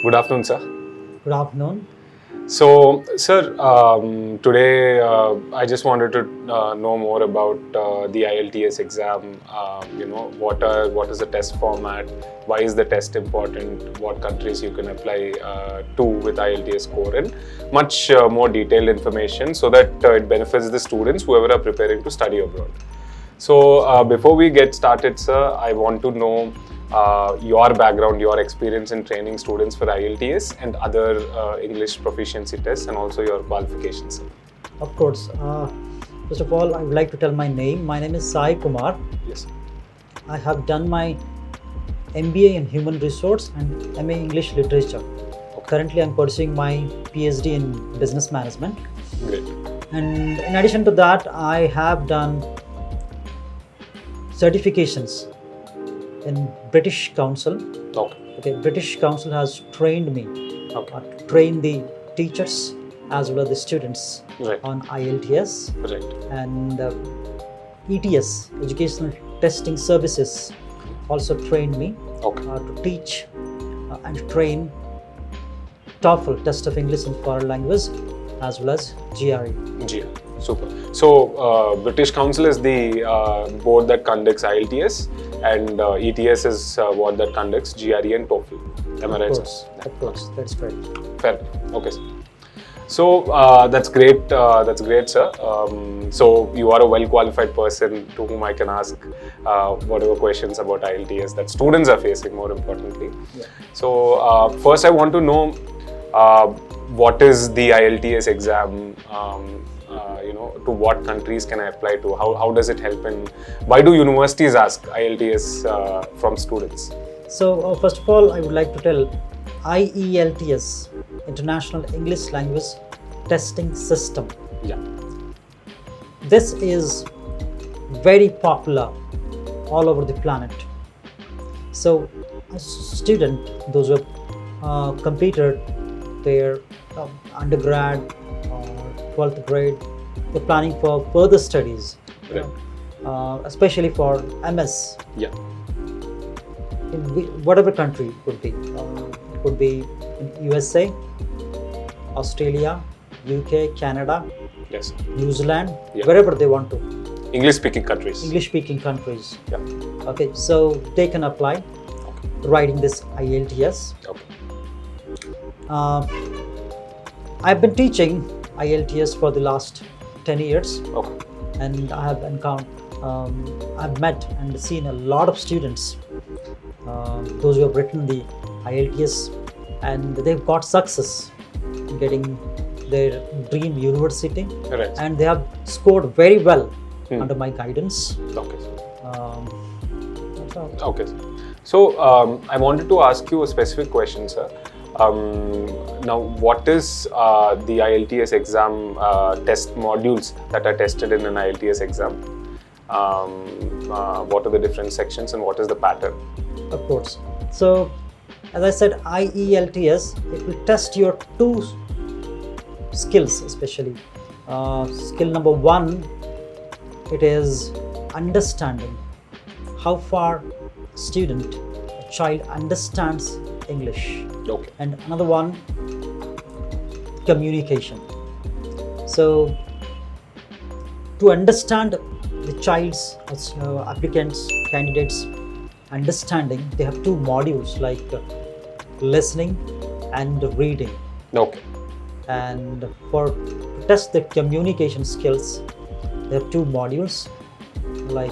Good afternoon, sir. Good afternoon. So, sir, today I just wanted to know more about the IELTS exam. What is the test format? Why is the test important? What countries you can apply to with IELTS score, and much more detailed information so that it benefits the students whoever are preparing to study abroad. So, before we get started, sir, I want to know your background, your experience in training students for IELTS and other English proficiency tests, and also your qualifications. Of course. First of all, I would like to tell my name. My name is Sai Kumar. Yes. I have done my MBA in Human Resource and MA English Literature. Currently, I'm pursuing my PhD in Business Management. Great. And in addition to that, I have done certifications in British Council. Okay. British Council has trained me, trained the teachers as well as the students on IELTS. Right. And ETS, Educational Testing Services, also trained me to teach and train TOEFL, Test of English in Foreign Language, as well as GRE. GRE. Super. So, British Council is the board that conducts IELTS, and ETS is what that conducts GRE and TOEFL. Am I right, sir? Of course, that's right. Fair. Okay, sir. So that's great. That's great, sir. So you are a well-qualified person to whom I can ask whatever questions about IELTS that students are facing. More importantly, so first I want to know what is the IELTS exam. To what countries can I apply to? How does it help? And why do universities ask IELTS from students? So first of all, I would like to tell IELTS, International English Language Testing System. Yeah. This is very popular all over the planet. So a student, those who have completed their undergrad or 12th grade, they're planning for further studies, especially for MS. Yeah. In whatever country it could be. It could be in USA, Australia, UK, Canada, Yes. New Zealand, wherever they want to. English-speaking countries. English-speaking countries. Yeah. Okay, so they can apply writing this IELTS. Okay. I've been teaching IELTS for the last 10 years. Okay. And I have encountered, I've met and seen a lot of students, those who have written the IELTS, and they've got success in getting their dream university. Right. And they have scored very well under my guidance. Okay. That's all. Okay. So I wanted to ask you a specific question, sir. Now, what is the IELTS exam test modules that are tested in an IELTS exam? What are the different sections and what is the pattern? Of course. So, as I said, IELTS, it will test your two skills, especially. Skill number one, it is understanding. How far a child understands English. Okay. And another one, communication. So, to understand the child's applicants, candidates understanding, they have two modules like listening and reading. Okay. And to test the communication skills, there are two modules like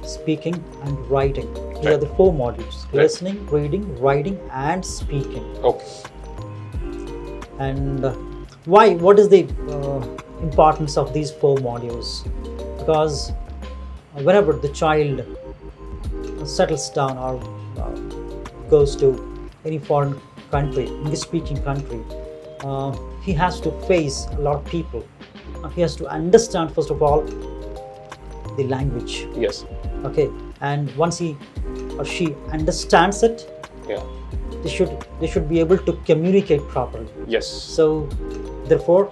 speaking and writing. These are the four modules: listening, reading, writing, and speaking. Okay. And why? What is the importance of these four modules? Because whenever the child settles down or goes to any foreign country, English-speaking country, he has to face a lot of people. He has to understand, first of all, the language. Yes. Okay. And once he or she understands it, they should be able to communicate properly. Yes. So therefore,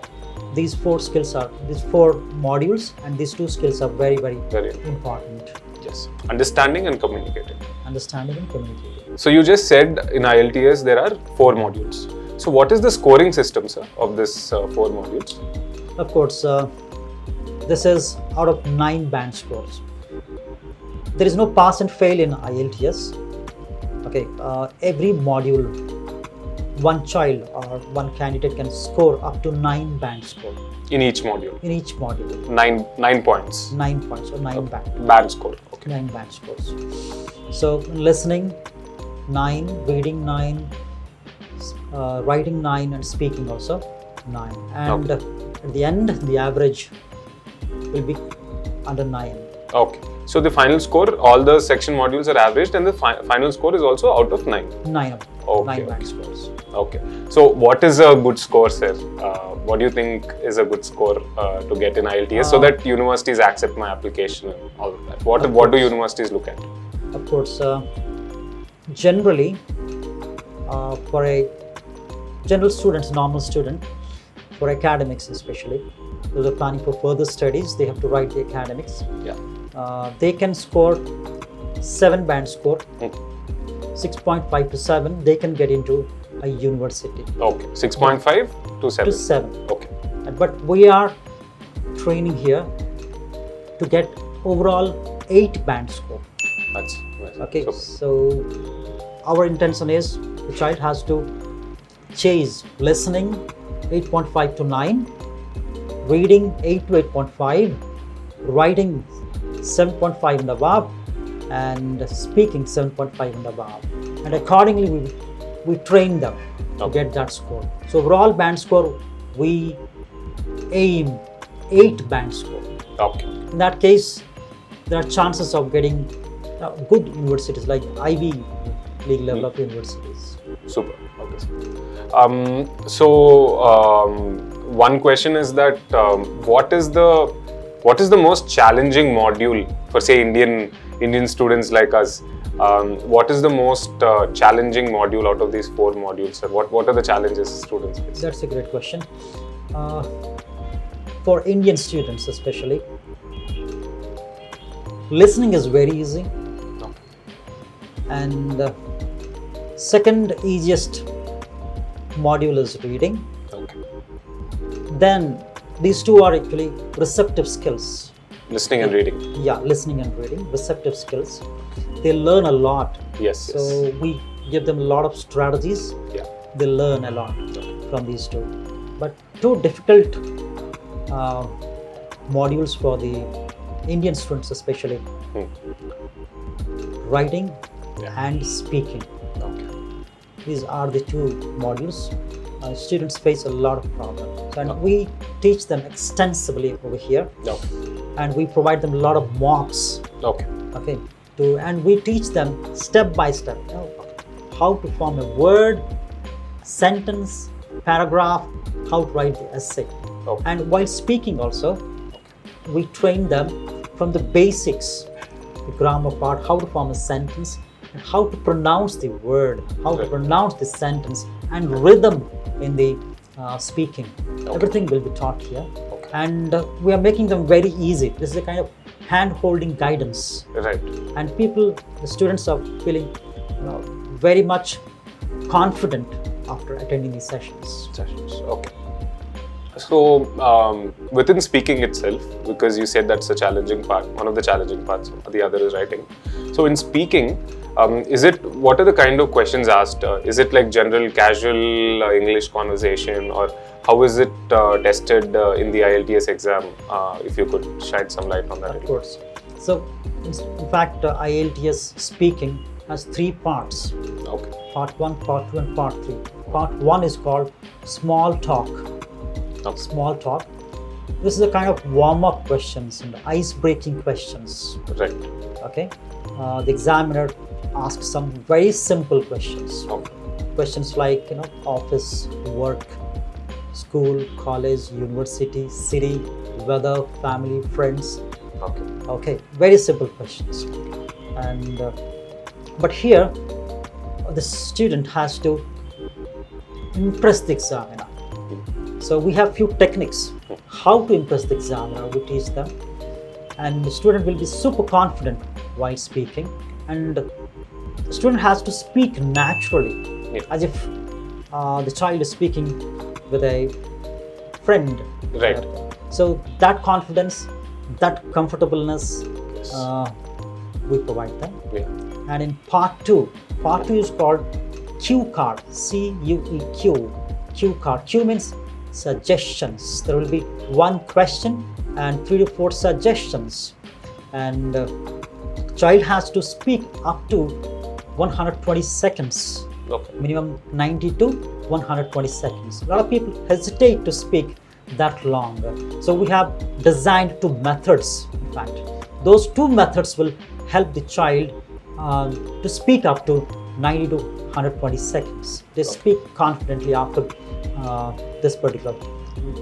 these four modules and these two skills are very, very important. Yes. Understanding and communicating. understanding and communicating. So you just said in IELTS there are 4 modules. So what is the scoring system, sir, of this 4 modules? Of course, this is out of 9 band scores. There is no pass and fail in IELTS. Okay, every module, one child or one candidate can score up to 9 band score. In each module? In each module. 9 points? 9 points or 9 band score. Okay. 9 band scores. So listening 9, reading 9, writing 9 and speaking also 9. And Okay. at the end, the average will be under 9. Okay. So the final score, all the section modules are averaged, and the final score is also out of 9. 9 Okay. band scores. Okay. So what is a good score, sir? What do you think is a good score to get in IELTS so that universities accept my application and all of that? What do universities look at? Of course, generally, for a general student, normal student, for academics especially, those are planning for further studies, they have to write the academics. Yeah. They can score 7 band score, 6.5 to 7, they can get into a university. Okay. 6.5 to 7. To 7. Okay. But we are training here to get overall 8 band score. That's nice. Okay, Super. so our intention is the child has to chase listening 8.5 to 9, reading 8 to 8.5, writing 7.5 and above, and speaking 7.5 and above. And accordingly, we train them to get that score. So overall band score, we aim 8 band score. Okay. In that case, there are chances of getting good universities like Ivy League level of universities. Super. Okay. One question is that what is the most challenging module for, say, Indian students like us? What is the most challenging module out of these 4 modules? And what are the challenges students face? That's a great question. For Indian students especially, listening is very easy. Okay. And second easiest module is reading. Okay. Then these 2 are actually receptive skills. Listening and reading. Yeah, listening and reading, receptive skills. They learn a lot. Yes. So we give them a lot of strategies. Yeah. They learn a lot from these 2. But 2 difficult modules for the Indian students especially, writing and speaking. Okay. These are the 2 modules. Students face a lot of problems, and we teach them extensively over here. Okay. And we provide them a lot of mocks. Okay. Okay. And we teach them step by step, how to form a word, sentence, paragraph, how to write the essay. Okay. And while speaking also, we train them from the basics, the grammar part, how to form a sentence, and how to pronounce the word, how to pronounce the sentence, and rhythm in the speaking. Everything will be taught here. Okay. And we are making them very easy. This is a kind of hand-holding guidance. Right. And the students are feeling very much confident after attending these sessions. Okay. So within speaking itself, because you said that's a challenging part, one of the challenging parts, the other is writing. So in speaking, what are the kind of questions asked? Is it like general casual English conversation, or how is it tested in the IELTS exam? If you could shed some light on that. Of course. So in fact, IELTS speaking has 3 parts. Okay. Part 1, Part 2 and Part 3. Part 1 is called small talk. Okay. Small talk. This is a kind of warm-up questions and ice-breaking questions. Right. Okay. The examiner asks some very simple questions. Okay. Questions like office, work, school, college, university, city, weather, family, friends. Okay. Okay. Very simple questions. And but here, the student has to impress the examiner. So we have few techniques how to impress the examiner. We teach them, and the student will be super confident while speaking, and the student has to speak naturally, as if the child is speaking with a friend. Right. So that confidence, that comfortableness, we provide them. Yeah. And in part two is called Q card, CUEQ, Q card. Q means suggestions. There will be one question and 3 to 4 suggestions, and child has to speak up to 120 seconds. Okay. Minimum 90 to 120 seconds. A lot of people hesitate to speak that long. So we have designed 2 methods. In fact, those 2 methods will help the child to speak up to 90 to 120 seconds. They speak confidently after this particular,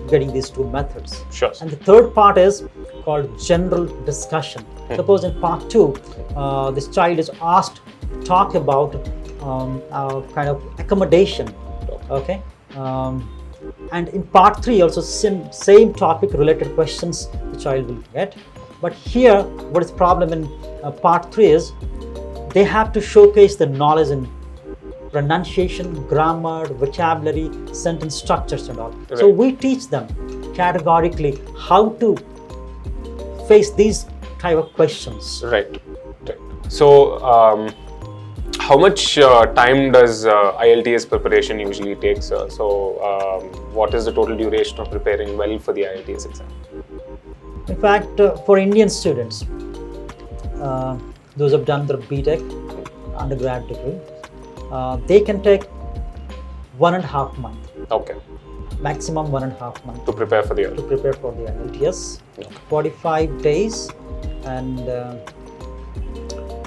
getting these 2 methods. Sure. And the third part is called general discussion. Suppose in part 2, this child is asked to talk about kind of accommodation. Okay. And in part 3 also same topic related questions the child will get. But here what is the problem in part 3 is they have to showcase the knowledge in pronunciation, grammar, vocabulary, sentence structures and all. Right. So we teach them categorically how to face these type of questions. Right. So how much time does IELTS preparation usually take, sir? So what is the total duration of preparing well for the IELTS exam? In fact, for Indian students, those who have done their BTech, undergrad degree, they can take 1.5 months. Okay. Maximum 1.5 months To prepare for the to prepare for the IELTS. Okay. 45 days, and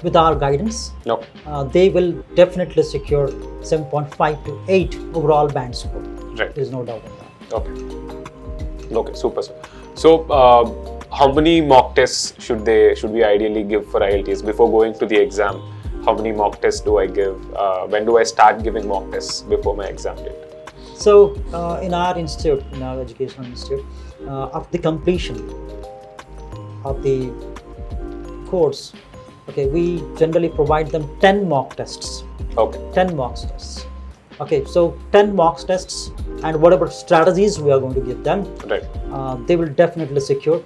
with our guidance, Okay. they will definitely secure 7.5 to 8 overall band score. Right. There is no doubt in that. Okay, super, sir. So how many mock tests should we ideally give for IELTS before going to the exam? How many mock tests do I give? When do I start giving mock tests before my exam date? So in our institute, in our educational institute, after the completion of the course, okay, we generally provide them 10 mock tests. Okay. 10 mock tests. Okay, so 10 mock tests, and whatever strategies we are going to give them, Right. they will definitely secure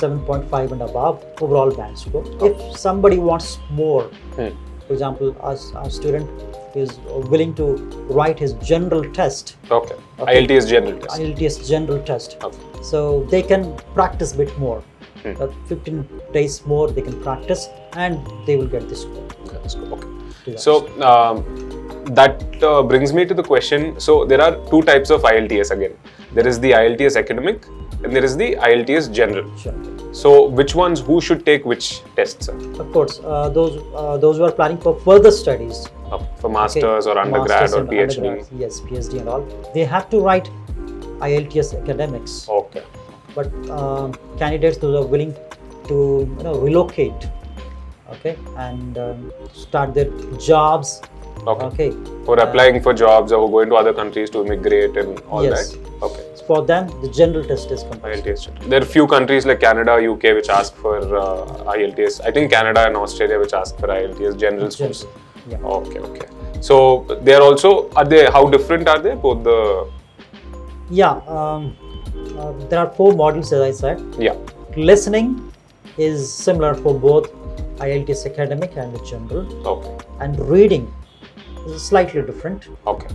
7.5 and above overall band score. If somebody wants more, for example, our student is willing to write his general test. Okay. IELTS general test. IELTS general test. Okay. So they can practice a bit more. 15 days more they can practice, and they will get this score. Okay. So that brings me to the question. So there are 2 types of IELTS again. There is the IELTS academic and there is the IELTS general. Sure. So which ones, who should take which tests, sir? Of course, those who are planning for further studies, for masters or undergrad masters or and PhD. undergrad, yes, PhD and all, they have to write IELTS academics. Okay. But candidates who are willing to relocate, okay, and start their jobs. Okay. For applying for jobs or going to other countries to immigrate and all Yes. that. Okay. For them, the general test is compulsory. IELTS general. There are few countries like Canada, UK which ask for IELTS. I think Canada and Australia which ask for IELTS general scores. Yeah. Okay. So they are also, how different are they? Both the... Yeah. There are 4 modules, as I said. Yeah. Listening is similar for both IELTS academic and the general. Okay. And reading is slightly different. Okay.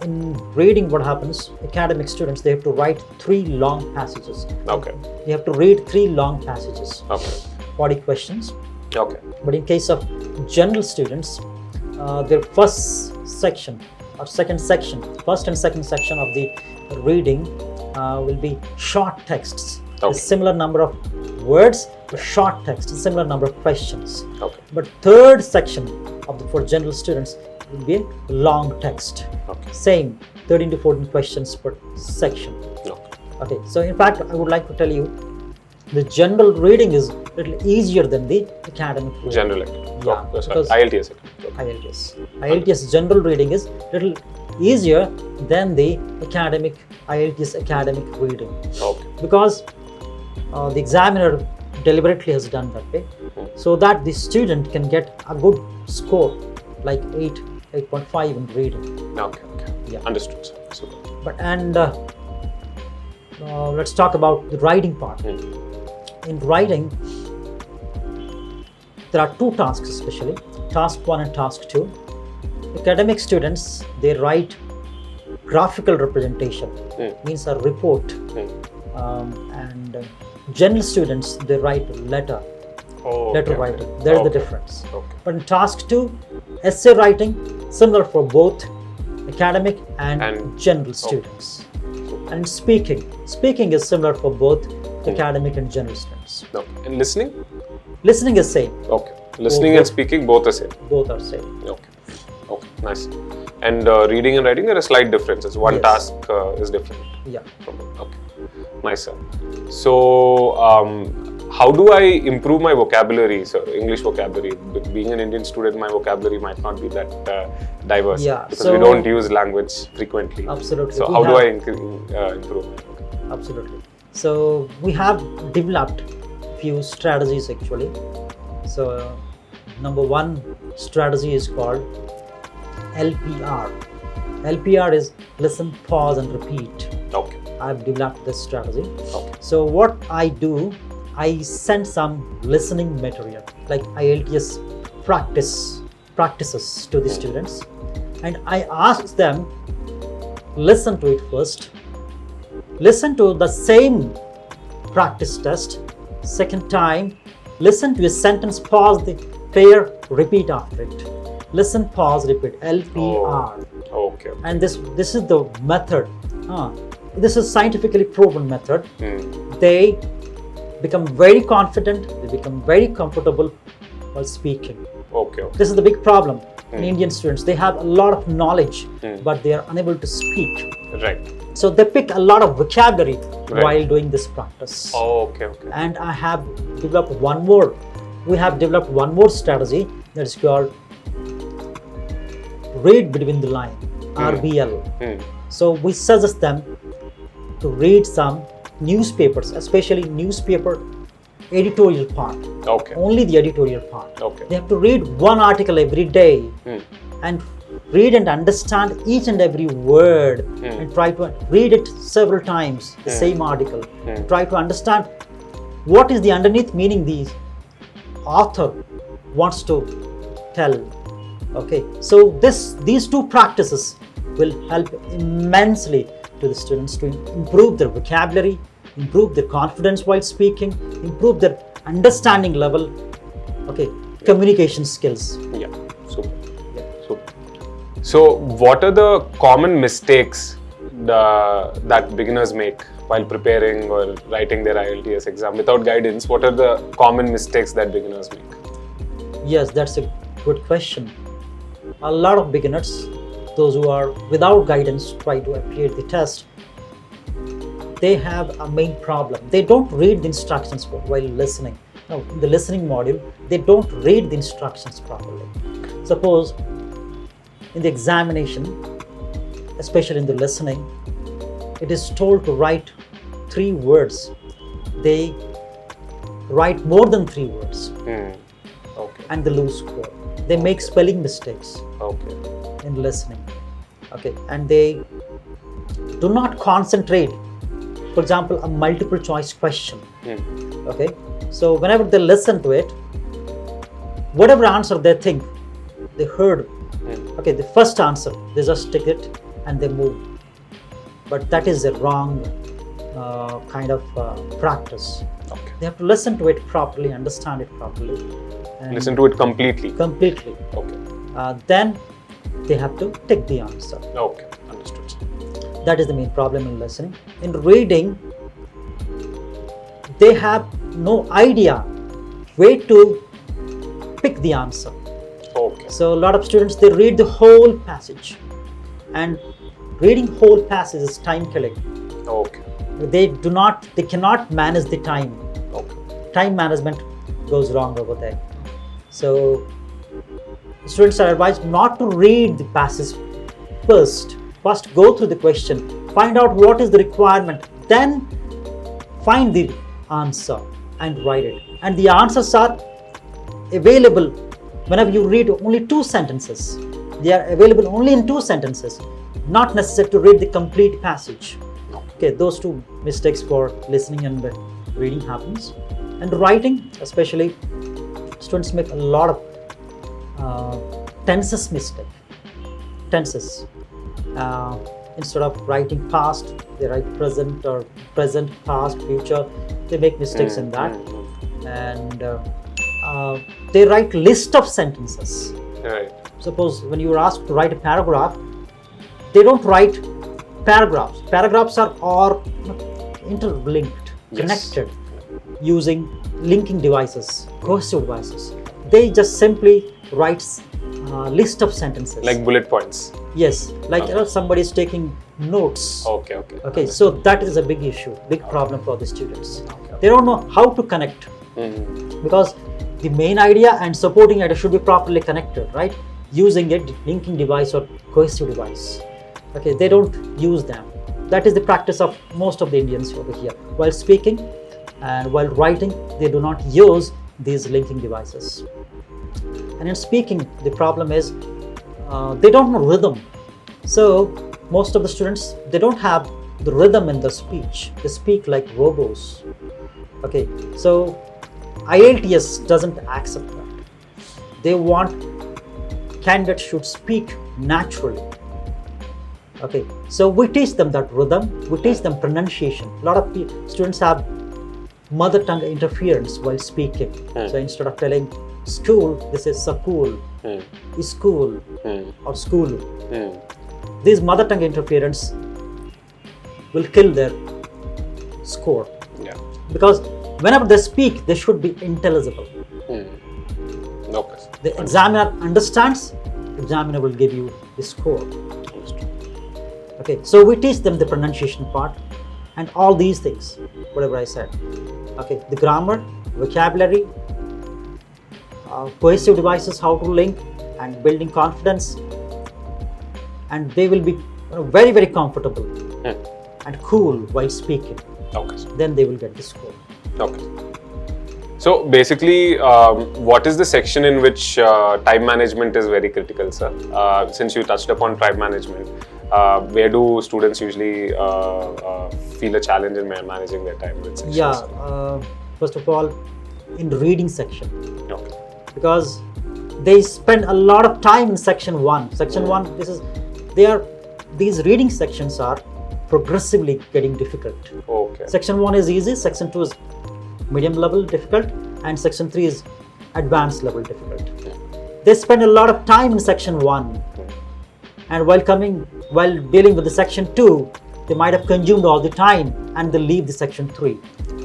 In reading, what happens, academic students, they have to write 3 long passages. Okay. You have to read 3 long passages. Okay. 40 questions. Okay. But in case of general students, their first section or second section, first and second section of the reading will be short texts. Okay. A similar number of words, a short text, a similar number of questions. Okay. But third section for general students will be a long text. Okay. Same, 13 to 14 questions per section. Okay. So in fact, I would like to tell you, the general reading is a little easier than the academic reading. General. Yeah, because IELTS. IELTS general reading is a little easier than the IELTS academic reading. Okay. Because the examiner deliberately has done that way, so that the student can get a good score, like 8.5 in reading. Okay. Yeah. Understood, sir. Super. But let's talk about the writing part. In writing, there are two tasks especially, task 1 and task 2. Academic students, they write graphical representation, means a report, and general students, they write letter writing. There's the difference. Okay. But in task 2, essay writing, similar for both academic and general students. And speaking is similar for both academic and general students. Okay. And listening? Listening is same. Okay. Listening and speaking both are same. Both are same. Okay. Nice. And reading and writing, there are slight differences. One task is different. Yeah. Okay. Nice, sir. So, how do I improve my vocabulary, sir? English vocabulary. Being an Indian student, my vocabulary might not be that diverse. Yeah. Because we don't use language frequently. Absolutely. So, how do I improve my vocabulary? Absolutely. So, we have developed few strategies actually. So, number one strategy is called LPR. LPR is listen, pause, and repeat. Okay. I've developed this strategy. Okay. So what I do, I send some listening material like IELTS practices to the students, and I ask them, listen to it first, listen to the same practice test, second time, listen to a sentence, pause the player, repeat after it. Listen, pause, repeat, LPR. Okay. And this is the method. This is scientifically proven method. They become very confident, they become very comfortable while speaking. Okay. This is the big problem in Indian students. They have a lot of knowledge, but they are unable to speak. Right. So they pick a lot of vocabulary while doing this practice. Okay. And I have developed one more. We have developed one more strategy that is called read between the line, RBL. So we suggest them to read some newspapers, especially newspaper editorial part. Okay. Only the editorial part. Okay. They have to read one article every day and read and understand each and every word and try to read it several times, the same article. Try to understand what is the underneath meaning the author wants to tell. Okay, so these two practices will help immensely to the students to improve their vocabulary, improve their confidence while speaking, improve their understanding level, okay, communication skills. Yeah, super. So, what are the common mistakes that beginners make while preparing or writing their IELTS exam? Without guidance, what are the common mistakes that beginners make? Yes, that's a good question. A lot of beginners, those who are without guidance, try to appear the test. They have a main problem. They don't read the instructions while listening. Now, in the listening module, they don't read the instructions properly. Suppose in the examination, especially in the listening, it is told to write 3 words. They write more than 3 words. Okay. And they lose score. They make spelling mistakes. Okay. In listening. Okay. And they do not concentrate. For example, a multiple choice question. Okay. So whenever they listen to it, whatever answer they think, they heard. Okay, the first answer, they just take it and they move. But that is a wrong kind of practice. Okay. They have to listen to it properly, understand it properly. And listen to it completely. Completely. Okay. Then they have to take the answer. Okay, understood. That is the main problem in listening. In reading, they have no idea where to pick the answer. Okay. So a lot of students, they read the whole passage, and reading whole passage is time killing. Okay. They cannot manage the time. Okay. Time management goes wrong over there. So students are advised not to read the passage first. First go through the question, find out what is the requirement, then find the answer. and write it. And the answers are available whenever you read only 2 sentences. They are available only in 2 sentences, not necessary to read the complete passage. Okay, those 2 mistakes for listening and reading happens. And writing, especially, students make a lot of tenses mistake. Tenses. Instead of writing past, they write present, or present, past, future. They make mistakes in that. And they write list of sentences. Right. Suppose when you are asked to write a paragraph, they don't write paragraphs. Paragraphs are all interlinked, connected, using linking devices, cohesive devices. They just simply write list of sentences. Like bullet points. Yes, like somebody is taking notes. Okay. So that is a big issue, big problem for the students. They don't know how to connect, because the main idea and supporting idea should be properly connected, right? Using a linking device or cohesive device. Okay, they don't use them. That is the practice of most of the Indians over here. While speaking and while writing, they do not use these linking devices. And in speaking, the problem is they don't know rhythm. So most of the students, they don't have the rhythm in the speech. They speak like robots. Okay, so IELTS doesn't accept that. They want candidates should speak naturally. Okay, so we teach them that rhythm, we teach them pronunciation. A lot of students have mother tongue interference while speaking. So instead of telling school, this is school, school, or school. This mother tongue interference will kill their score. Yeah. Because whenever they speak, they should be intelligible. Okay. The examiner understands, examiner will give you the score. Okay, so we teach them the pronunciation part and all these things, whatever I said. Okay, the grammar, vocabulary, cohesive devices, how to link, and building confidence. And they will be very, very comfortable and cool while speaking. Okay. Then they will get the score. Okay. So basically, what is the section in which time management is very critical, sir? Since you touched upon time management, where do students usually feel a challenge in managing their time with sections? Yeah, first of all, in reading section. Okay. Because they spend a lot of time in section 1. Section 1, these reading sections are progressively getting difficult. Okay. Section 1 is easy, section 2 is medium level difficult, and section 3 is advanced level difficult. They spend a lot of time in section 1, and while dealing with the section 2, they might have consumed all the time and they leave the section 3.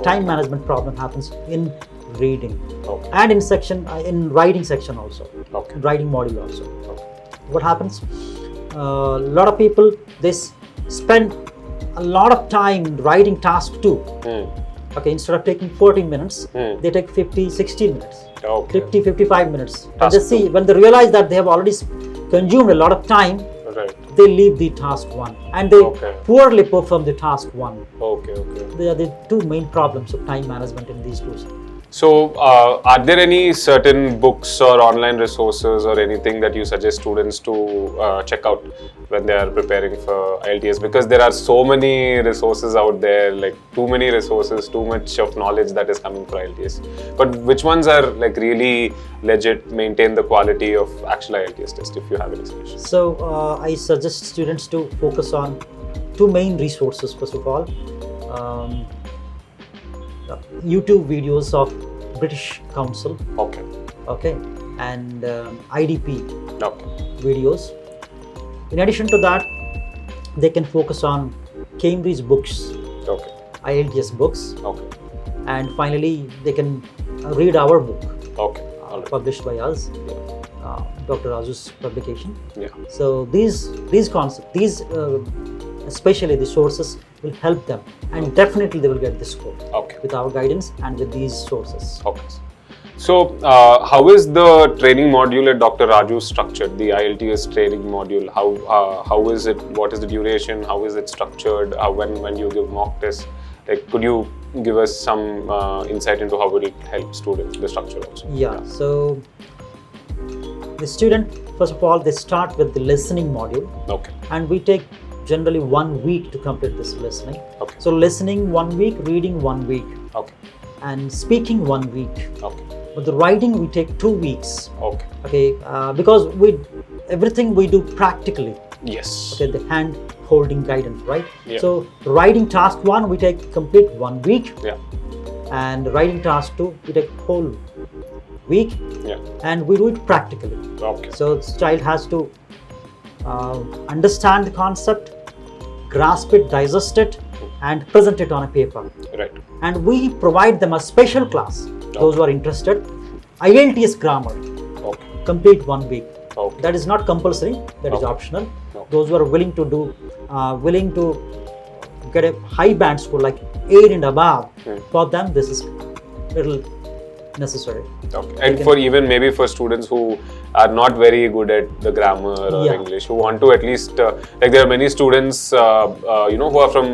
Time management problem happens in reading and in writing section also, writing module also. What happens? A lot of people, they spend a lot of time writing task 2. Okay, instead of taking 40 minutes, they take 50-60 minutes, 50-55 minutes. And when they realize that they have already consumed a lot of time, they leave the task 1 and they poorly perform the task 1. They are the 2 main problems of time management in these tools. So, are there any certain books or online resources or anything that you suggest students to check out when they are preparing for IELTS? Because there are so many resources out there, like too many resources, too much of knowledge that is coming for IELTS. But which ones are like really legit, maintain the quality of actual IELTS test, if you have any suggestions? So, I suggest students to focus on 2 main resources. First of all, YouTube videos of British Council, and IDP videos. In addition to that, they can focus on Cambridge books, IELTS books, and finally they can read our book, published by us, Dr Raju's publication. So these concepts, especially the sources, will help them, and definitely they will get the score with our guidance and with these sources. So, how is the training module at Dr Raju structured? The IELTS training module. How is it? What is the duration? How is it structured? When you give mock tests, Like, could you give us some insight into how it will help students, the structure also? Yeah. So the student, first of all, they start with the listening module, Okay. and we take generally 1 week to complete this listening. Okay. So listening 1 week, reading 1 week, Okay. and speaking 1 week. Okay. But the writing we take 2 weeks. Okay. Okay, because everything we do practically. Yes. Okay, the hand holding guidance, right? Yeah. So writing task 1 we take complete 1 week, Yeah. and writing task 2 we take whole week, Yeah. and we do it practically. Okay. So the child has to understand the concept, grasp it, digest it, and present it on a paper. Right. And we provide them a special class. Those who are interested, IELTS grammar, Okay. complete 1 week. Okay. That is not compulsory. That is Okay. optional. Okay. Those who are willing to get a high band score like 8 and above, for them this is little necessary. Okay. And for even maybe for students who are not very good at the grammar or Yeah. English, who want to at least like there are many students who are from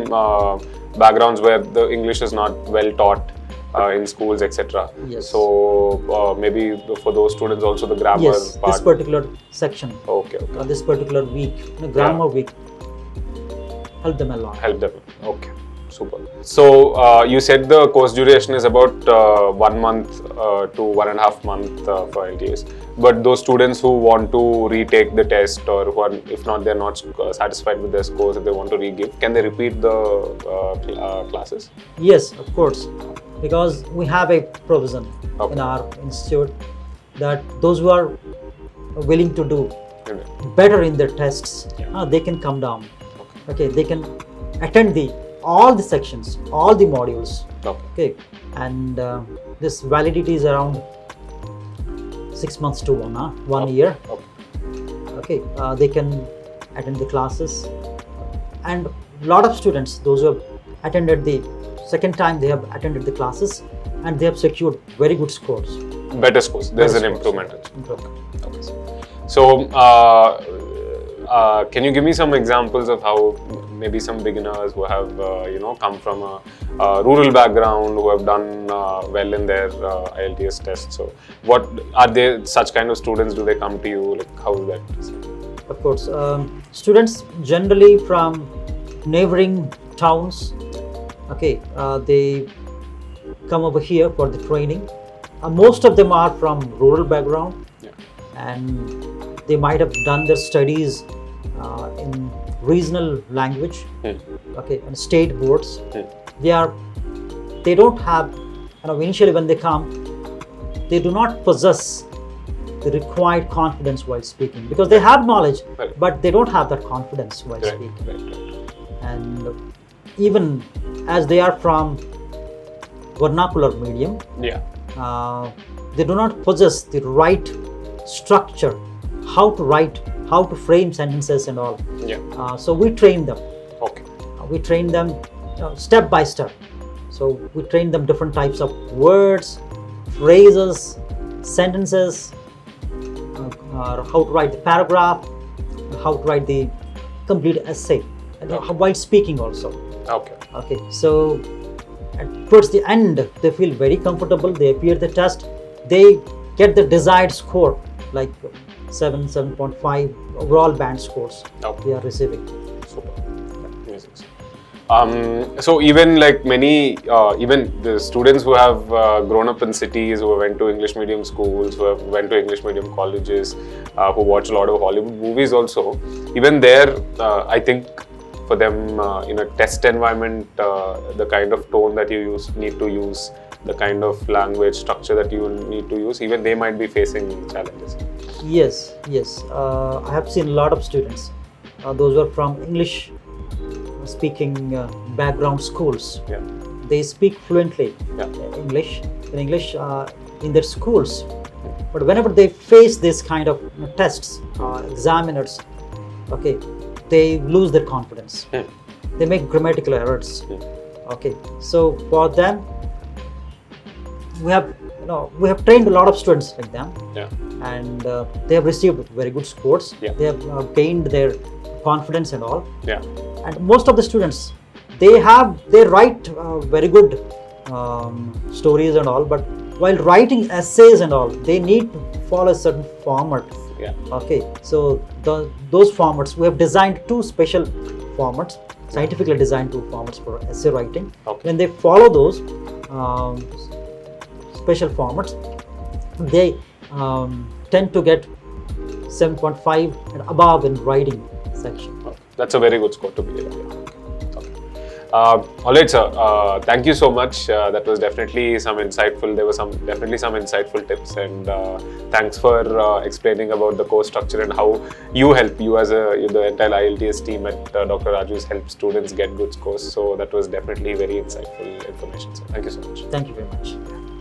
backgrounds where the English is not well taught in schools, etc. Yes. So maybe for those students also the grammar Yes, part. this particular section, Okay. Okay. this particular week, grammar week, help them a lot. Help them. Okay. Super. So you said the course duration is about 1 month to 1.5 months for IELTS. But those students who want to retake the test, or who are, if not, they're not satisfied with their scores, if they want to re-give, can they repeat the classes? Yes, of course, because we have a provision Okay. in our institute that those who are willing to do Okay. better in their tests, they can come down. Okay, they can attend all the sections, all the modules. Okay. Okay, and this validity is around 6 months to 1 year. Okay. Okay, they can attend the classes, and a lot of students, those who have attended the second time, they have attended the classes and they have secured very good scores. Better scores. There's Better an scores. improvement. Okay. So, can you give me some examples of how maybe some beginners who have come from a rural background, who have done well in their IELTS test? So, what are they? Such kind of students, do they come to you? Like, how is that? Of course, students generally from neighboring towns, okay, they come over here for the training. Most of them are from rural background, and they might have done their studies in regional language, okay, and state boards. They don't have, initially when they come, they do not possess the required confidence while speaking, because they have knowledge, Right. but they don't have that confidence while Right, speaking. right. And even as they are from vernacular medium, Yeah. they do not possess the right structure, how to write, how to frame sentences and all. Yeah. So we train them. Okay. We train them step by step. So we train them different types of words, phrases, sentences, how to write the paragraph, how to write the complete essay, and while speaking also. Okay. Okay, so towards the end, they feel very comfortable. They appear the test. They get the desired score, like 7, 7.5 overall band scores. Okay. They are receiving. Super. Amazing. So even like many, even the students who have grown up in cities, who went to English medium schools, who have went to English medium colleges, who watch a lot of Hollywood movies also, even there, I think for them in a test environment, the kind of tone that you need to use, the kind of language structure that you need to use, even they might be facing challenges. Yes. I have seen a lot of students, those who are from English speaking background schools. Yeah. They speak fluently Yeah. English in their schools, but whenever they face this kind of tests, examiners, okay, they lose their confidence. They make grammatical errors. Okay, so for them, we have trained a lot of students like them. Yeah. And they have received very good scores. Yeah. They have gained their confidence and all. Yeah. And most of the students, they write very good stories and all, but while writing essays and all, they need to follow a certain format. Yeah. Okay, so those formats, we have designed two special formats, scientifically designed two formats for essay writing. Okay. When they follow those special formats, they tend to get 7.5 and above in writing section. That's a very good score to be. All right, sir. Thank you so much. That was definitely some insightful. There were definitely some insightful tips, and thanks for explaining about the course structure and how you help the entire IELTS team at Dr. Raju's help students get good scores. So that was definitely very insightful information. So thank you so much. Thank you very much.